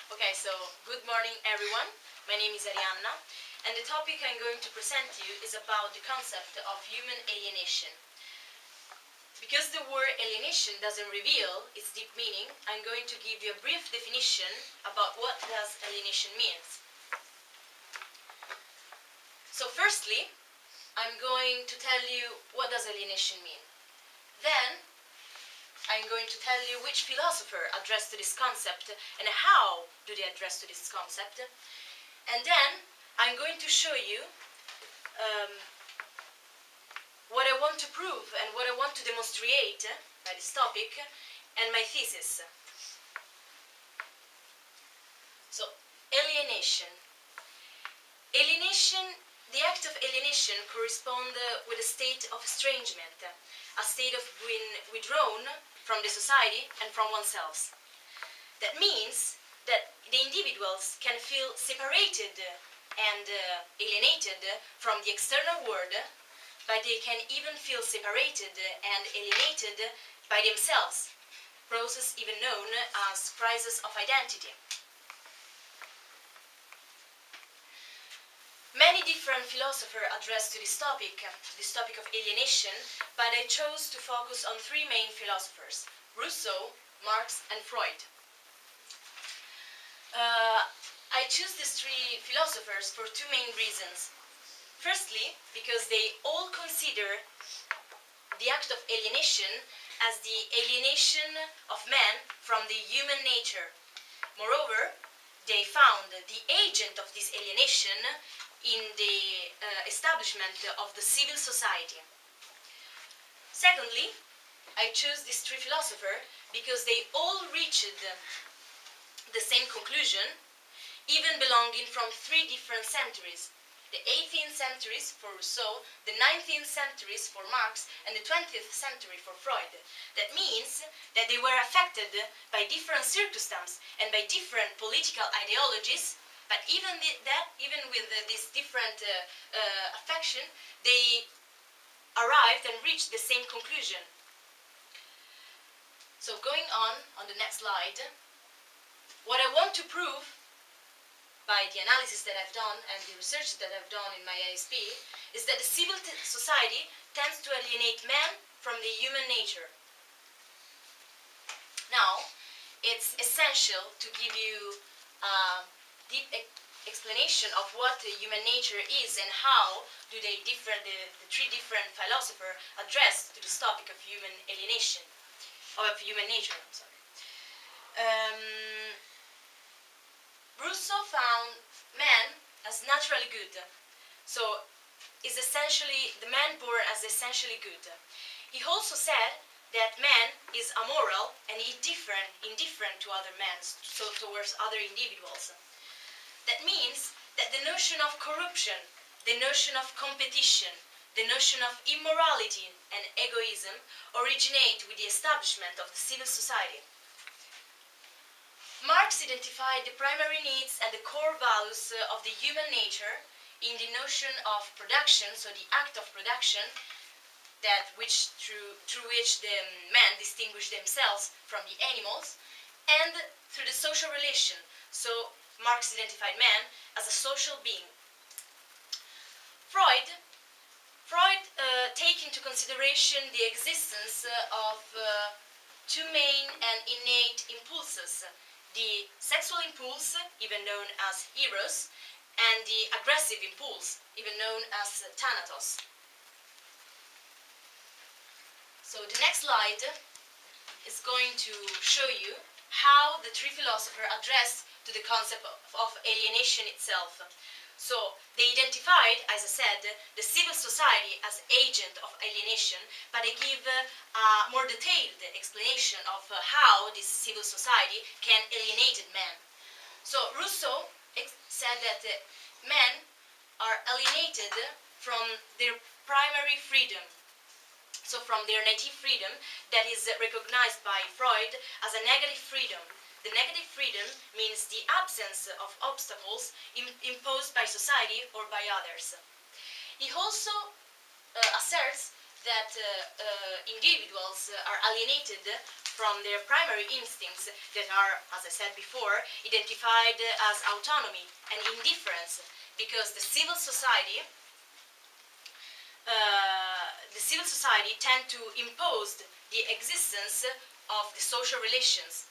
Okay, so good morning everyone. My name is Arianna, and the topic I'm going to present to you is about the concept of human alienation. Because the word alienation doesn't reveal its deep meaning, I'm going to give you a brief definition about what does alienation means. So firstly, I'm going to tell you what does alienation mean. Then I'm going to tell you which philosopher addressed to this concept and how do they address to this concept. And then I'm going to show you what I want to prove and what I want to demonstrate by this topic and my thesis. So, alienation. The act of alienation corresponds with a state of estrangement, a state of being withdrawn from the society and from oneself. That means that the individuals can feel separated and alienated from the external world, but they can even feel separated and alienated by themselves, process even known as crisis of identity. Many different philosophers address to this topic of alienation, but I chose to focus on three main philosophers: Rousseau, Marx, and Freud. I choose these three philosophers for two main reasons. Firstly, because they all consider the act of alienation as the alienation of man from the human nature. Moreover, they found the agent of this alienation in the establishment of the civil society. Secondly, I chose these three philosophers because they all reached the same conclusion, even belonging from three different centuries: the 18th centuries for Rousseau, the 19th centuries for Marx, and the 20th century for Freud. That means that they were affected by different circumstances and by different political ideologies, but even with this different affection, they arrived and reached the same conclusion. So going on the next slide, what I want to prove by the analysis that I've done and the research that I've done in my ISP is that the civil society tends to alienate man from the human nature. Now, it's essential to give you a deep explanation of what human nature is and how do the three different philosophers address to this topic of human alienation, of human nature. I'm sorry. Rousseau found man as naturally good, so is essentially the man born as essentially good. He also said that man is amoral and indifferent to other men, so towards other individuals. That means that the notion of corruption, the notion of competition, the notion of immorality and egoism originate with the establishment of the civil society. Marx identified the primary needs and the core values of the human nature in the notion of production, so the act of production, through which the men distinguish themselves from the animals, and through the social relation. So Marx identified man as a social being. Freud take into consideration the existence of two main and innate impulses: the sexual impulse, even known as eros, and the aggressive impulse, even known as thanatos. So the next slide is going to show you how the three philosophers addressed to the concept of alienation itself. So they identified, as I said, the civil society as agent of alienation, but they give a more detailed explanation of how this civil society can alienate man. So Rousseau said that men are alienated from their primary freedom, so from their native freedom that is recognized by Freud as a negative freedom. The negative freedom means the absence of obstacles imposed by society or by others. He also asserts that individuals are alienated from their primary instincts that are, as I said before, identified as autonomy and indifference, because the civil society tend to impose the existence of the social relations.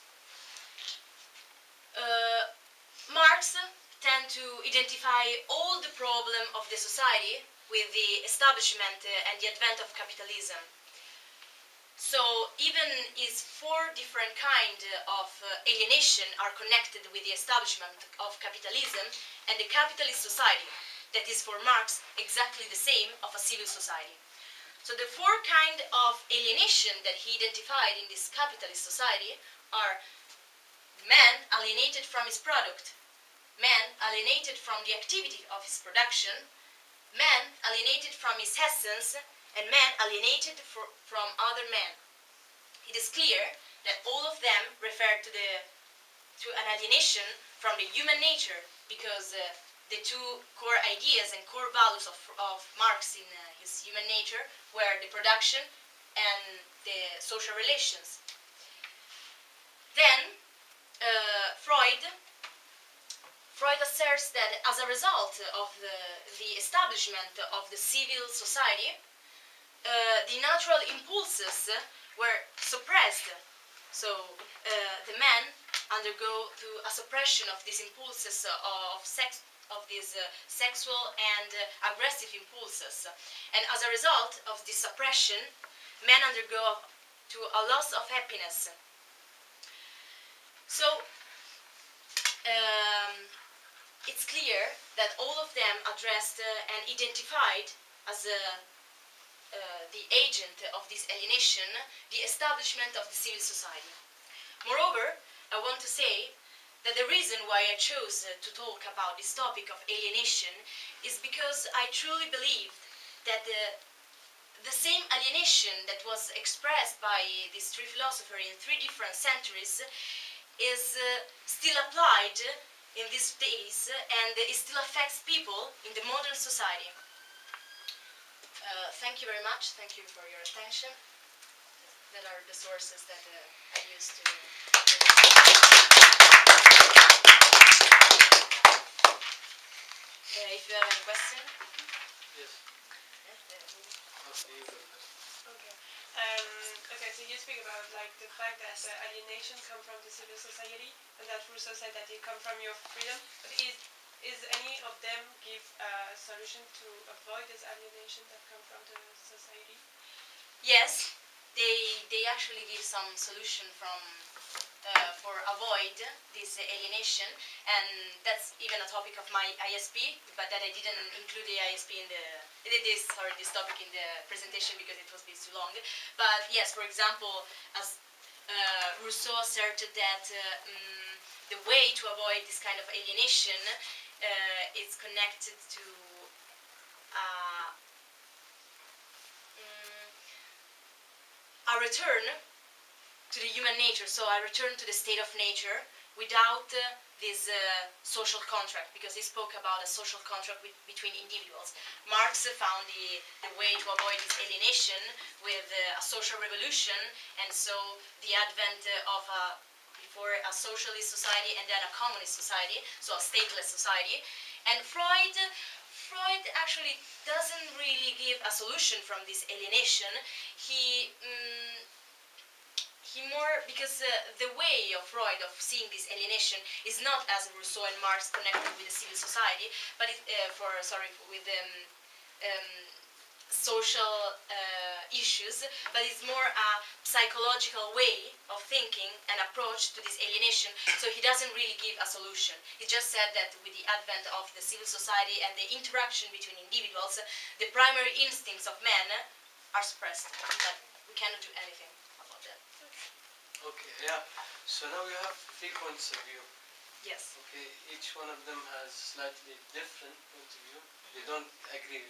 Marx tend to identify all the problem of the society with the establishment and the advent of capitalism. So even if 4 different kinds of alienation are connected with the establishment of capitalism and the capitalist society, that is for Marx exactly the same of a civil society. So the 4 kinds of alienation that he identified in this capitalist society are man alienated from his product, man alienated from the activity of his production, man alienated from his essence, and man alienated from other men. It is clear that all of them refer to an alienation from the human nature, because the 2 core ideas and core values of Marx in his human nature were the production and the social relations. Then Freud asserts that as a result of the establishment of the civil society, the natural impulses were suppressed. So the men undergo through a suppression of these impulses of sex, of these sexual and aggressive impulses. And as a result of this suppression, men undergo to a loss of happiness. So it's clear that all of them addressed and identified as the agent of this alienation the establishment of the civil society. Moreover, I want to say that the reason why I chose to talk about this topic of alienation is because I truly believe that the same alienation that was expressed by these 3 philosophers in 3 different centuries is still applied in these days, and it still affects people in the modern society. Thank you very much. Thank you for your attention. That are the sources that I used to. If you have any question. Yes. Okay. Okay, so you speak about like the fact that alienation come from the civil society, and that Rousseau said that it come from your freedom. But is any of them give a solution to avoid this alienation that come from the society? Yes, they actually give some solution for avoid this alienation, and that's even a topic of my ISP, but that I didn't include the ISP in this topic in the presentation because it was a bit too long. But yes, for example, as Rousseau asserted that the way to avoid this kind of alienation is connected to a return to the human nature, so I return to the state of nature without this social contract, because he spoke about a social contract between individuals. Marx found the way to avoid this alienation with a social revolution, and so the advent of before a socialist society and then a communist society, so a stateless society. And Freud actually doesn't really give a solution from this alienation. He more, because the way of Freud of seeing this alienation is not as Rousseau and Marx connected with the civil society, but with social issues, but it's more a psychological way of thinking and approach to this alienation. So he doesn't really give a solution. He just said that with the advent of the civil society and the interaction between individuals, the primary instincts of men are suppressed. But we cannot do anything about that. Okay, yeah. So now we have 3 points of view. Yes. Okay, each one of them has slightly different point of view. They don't agree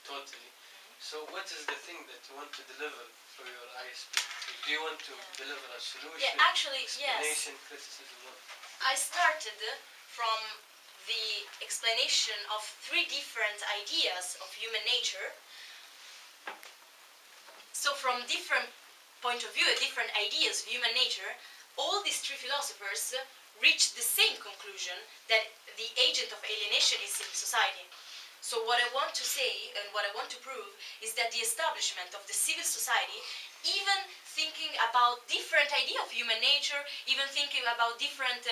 totally. So what is the thing that you want to deliver for your ISP? Do you want to deliver a solution? Yeah, actually, explanation, yes. criticism? What? I started from the explanation of 3 different ideas of human nature. So from different point of view, different ideas of human nature, all these three philosophers reached the same conclusion, that the agent of alienation is civil society. So what I want to say and what I want to prove is that the establishment of the civil society, even thinking about different idea of human nature, even thinking about different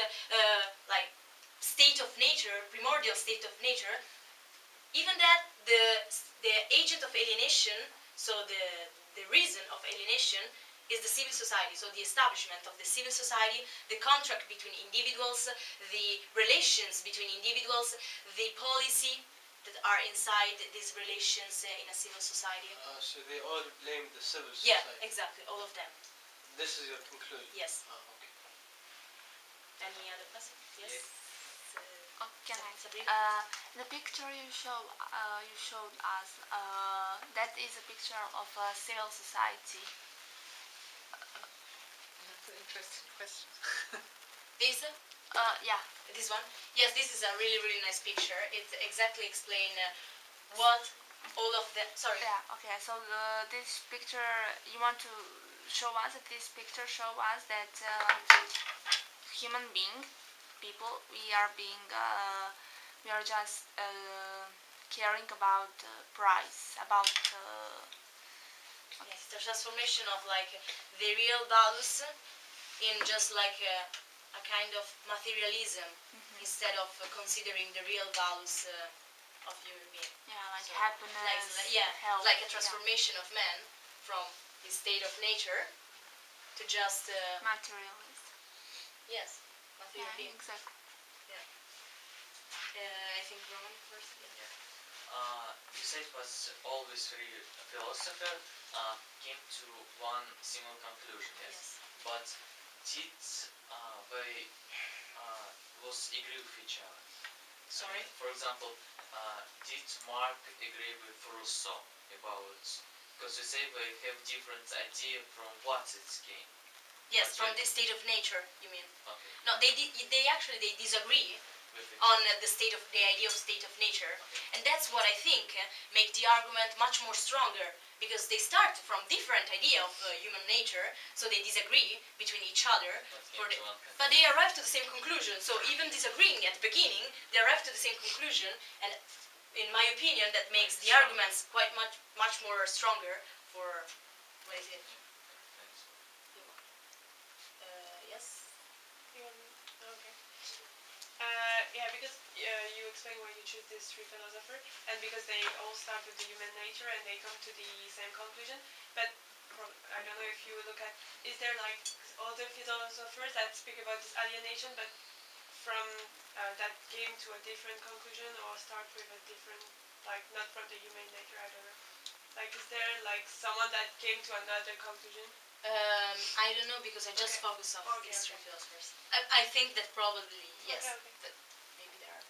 like state of nature, primordial state of nature, even that the agent of alienation, so the reason of alienation is the civil society, so the establishment of the civil society, the contract between individuals, the relations between individuals, the policy that are inside these relations in a civil society. So they all blame the civil Yeah, society. exactly, all of them. This is your conclusion? Yes. Okay. Any other question? Yes. Oh, can I? Sabrina? The picture you showed us, that is a picture of a civil society. That's an interesting question. This? Yeah. This one? Yes, this is a really, really nice picture. It exactly explains what all of the... Sorry. Yeah. Okay. So this picture, you want to show us that this picture show us that human being, people, we are just caring about price, about. Yes, the transformation of like the real values in just like a kind of materialism instead of considering the real values of human being. Yeah, like So, happiness, health. like a transformation of man from his state of nature to just Materialist. yes, material Yeah, being. exactly. I think Roman first. Yeah. You said was always three philosopher came to one single conclusion, yes? But did they was agree with each other? Sorry. For example, did Mark agree with Rousseau about, because you say they have different idea from what it's game. Yes, from Okay. the state of nature, you mean? Okay. No, they actually they disagree With it. on the idea of state of nature, and that's what I think make the argument much more stronger, because they start from different idea of human nature, so they disagree between each other, But came to one but they arrive to the same conclusion. So even disagreeing at the beginning, they arrive to the same conclusion, and in my opinion, that makes the arguments quite much more stronger for what is it? Yes. Okay. Yeah, because you explain why you choose these three philosophers, and because they all start with the human nature and they come to the same conclusion. But I don't know if you look at, is there like other philosophers that speak about this alienation, but from that came to a different conclusion, or start with a different, like not from the human nature? I don't know. Like, is there like someone that came to another conclusion? I don't know, because I just Okay. focus on Okay, these three okay. philosophers. I think that probably yes, Okay, okay. that maybe there are.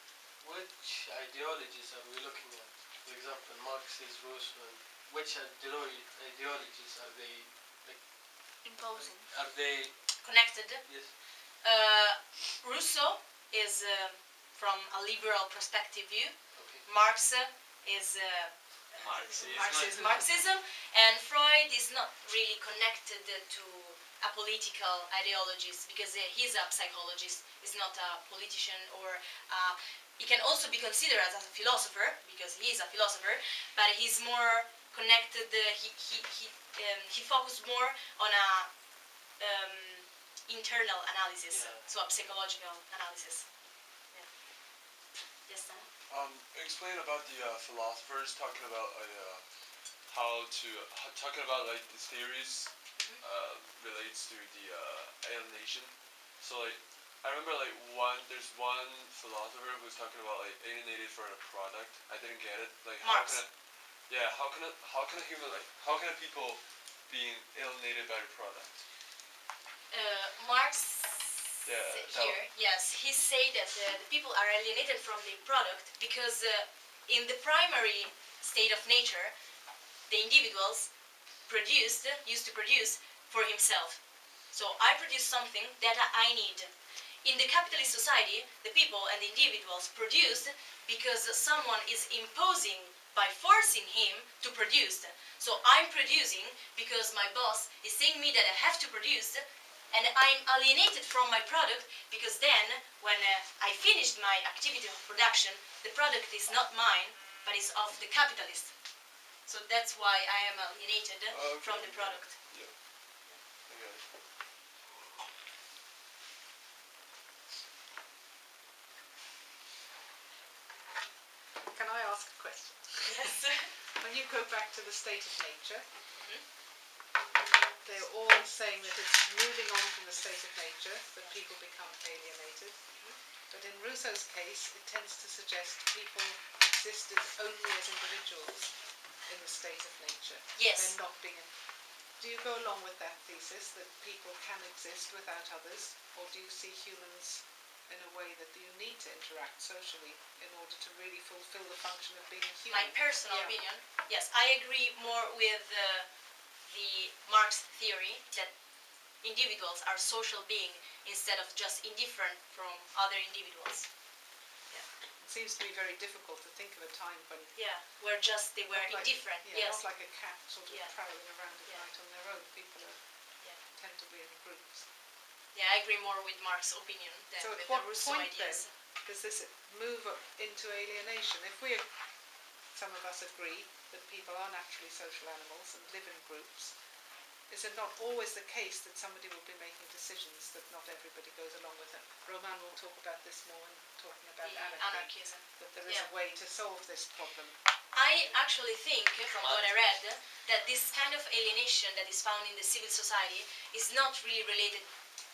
Which ideologies are we looking at? For example, Marxist, Rousseau. Which ideologies are they? Imposing. Are they? Connected. Yes. Rousseau is from a liberal perspective view. Okay. Marx is Marxism, and Freud is not really connected to a political ideologies, because he's a psychologist. He's not a politician, or he can also be considered as a philosopher, because he is a philosopher, but he's more connected. He focused more on a internal analysis, Yeah. so a psychological analysis. Yeah. Yes, Sam? Explain about the philosophers talking about talking about like these theories relates to the alienation. So like I remember like there's one philosopher who's talking about like alienated for a product. I didn't get it. Like Marx. how can a human how can a people being alienated by a product? Marx Yeah, here, yes, he say that the people are alienated from the product because in the primary state of nature, the individuals used to produce for himself. So I produce something that I need. In the capitalist society, the people and the individuals produce because someone is imposing by forcing him to produce. So I'm producing because my boss is saying me that I have to produce, and I'm alienated from my product because then when I finished my activity of production, the product is not mine, but is of the capitalist. So that's why I am alienated from the product. Yeah. I got it. Can I ask a question? Yes. When you go back to the state of nature, they're all saying that it's moving on from the state of nature, that people become alienated. But in Rousseau's case, it tends to suggest people existed only as individuals in the state of nature. Yes. They're not being... Do you go along with that thesis, that people can exist without others, or do you see humans in a way that you need to interact socially in order to really fulfill the function of being a human? My personal Yeah. opinion, yes, I agree more with the Marx theory that individuals are social beings instead of just indifferent from other individuals. It seems to be very difficult to think of a time when... Yeah, where just they were not like- indifferent. Yeah, Yes. not like a cat sort of Yeah. prowling around at Yeah. night on their own. People Yeah. tend to be in groups. Yeah, I agree more with Marx's opinion than So at with what the Rousseau point ideas. does this move up into alienation? If some of us agree that people are naturally social animals and live in groups, is it not always the case that somebody will be making decisions that not everybody goes along with it? Roman will talk about this more when talking about Anarchism. that there is Yeah. a way to solve this problem. I actually think, from what I read, that this kind of alienation that is found in the civil society is not really related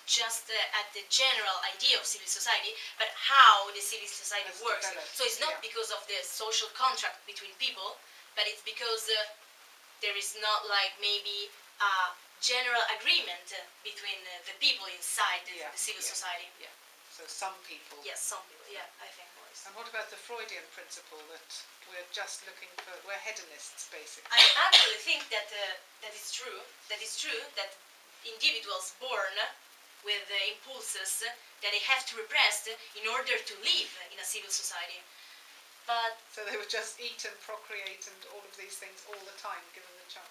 just at the general idea of civil society, but how the civil society Has works. developed, So it's not yeah. because of the social contract between people, but it's because there is not like maybe a general agreement between the people inside Yeah, the civil yeah. society. So some people... Yes, some people. Yeah, I think more. And what about the Freudian principle that we're just looking for... We're hedonists, basically. I actually think that that is true. That is true that individuals born with impulses that they have to repress in order to live in a civil society. But So they would just eat and procreate and all of these things all the time, given the chance.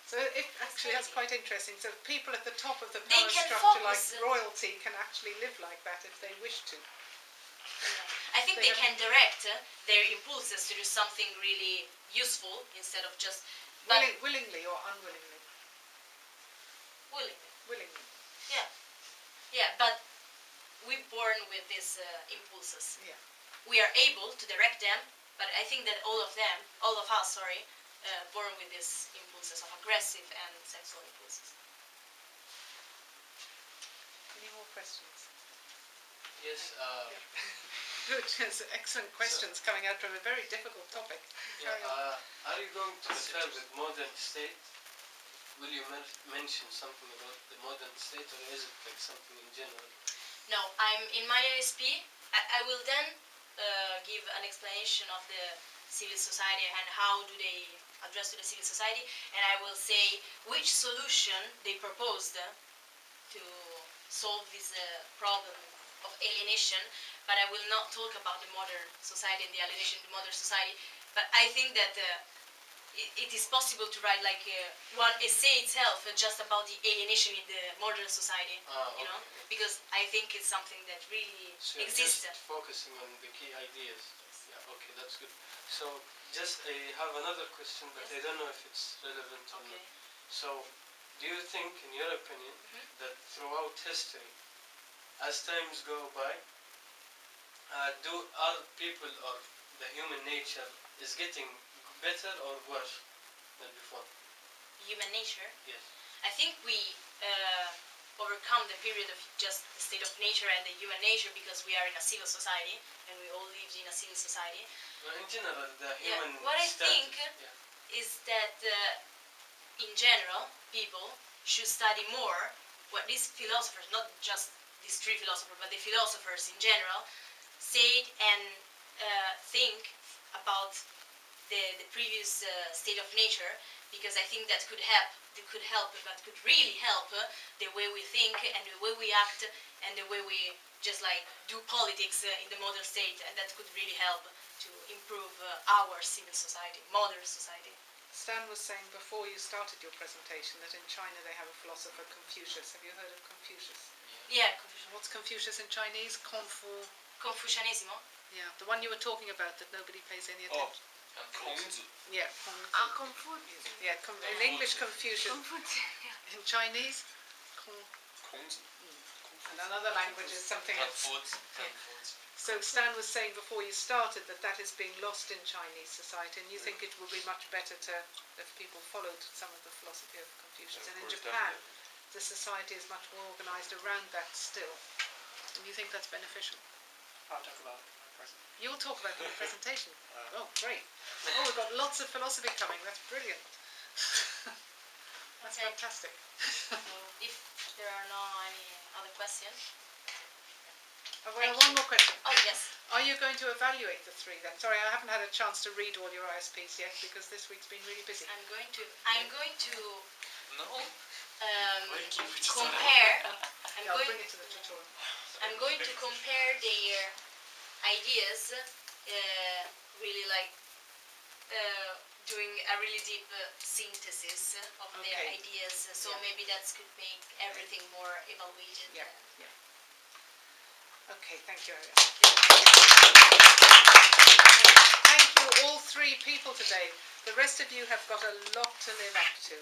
So it actually that's quite interesting. So people at the top of the They power can structure, like focus, royalty, can actually live like that if they wish to. I think They they can direct their impulses to do something really useful instead of just but Willingly or unwillingly? willingly. Willingly. Yeah, but we're born with these impulses. Yeah. We are able to direct them, but I think that all of us, born with these impulses of aggressive and sexual impulses. Any more questions? Yes. Good. There's excellent questions coming out from a very difficult topic. Yeah, Carry on. are you going to refer with modern state? Will you mention something about the modern state, or is it like something in general? No, I'm in my ISP. I will then give an explanation of the civil society and how do they address to the civil society, and I will say which solution they proposed to solve this problem of alienation, but I will not talk about the modern society and the alienation in the modern society. But I think that it is possible to write like one essay itself just about the alienation in the modern society, you know, because I think it's something that really So you're exists. just focusing on the key ideas. Yeah, okay, that's good. So just I have another question, but Yes. I don't know if it's relevant or Okay. not. So do you think, in your opinion, that throughout history, as times go by, are people or the human nature is getting better or worse than before? Human nature. Yes. I think we overcome the period of just the state of nature and the human nature because we are in a civil society and we all lived in a civil society. Well, in general, the Yeah, human what I status, think is that in general people should study more what these philosophers, not just these three philosophers, but the philosophers in general, said and think about the previous state of nature, because I think that could help, but could really help the way we think and the way we act and the way we just like do politics in the modern state, and that could really help to improve our civil society, modern society. Stan was saying before you started your presentation that in China they have a philosopher, Confucius. Have you heard of Confucius? Yeah, What's Confucius in Chinese? Confucianismo. Yeah, the one you were talking about that nobody pays any Oh, attention. 孔子. Yeah, Confucius. yeah. In English, Confucius. In Chinese, Con- 孔子. and another language is something else. Confucius. So Stan was saying before you started that is being lost in Chinese society, and you think it would be much better if people followed some of the philosophy of Confucius. Yeah, And of in course, Japan, definitely. the society is much more organised around that still. And you think that's beneficial? I'll talk about it in my present. You'll talk about it in the presentation. Oh, great. Oh, we've got lots of philosophy coming. That's brilliant. That's Okay. fantastic. So if there are no any other questions. Oh, well, one more question. Oh yes. Are you going to evaluate the three then? Sorry, I haven't had a chance to read all your ISPs yet because this week's been really busy. I'm going to No. compare. Yeah, I'll bring it to the tutorial. I'm going to compare their ideas, really like doing a really deep synthesis of their Okay. ideas. So Yeah. maybe that could make everything more evaluated. Yeah, yeah. Okay, thank you, Arianna. Thank you all three people today. The rest of you have got a lot to live up to.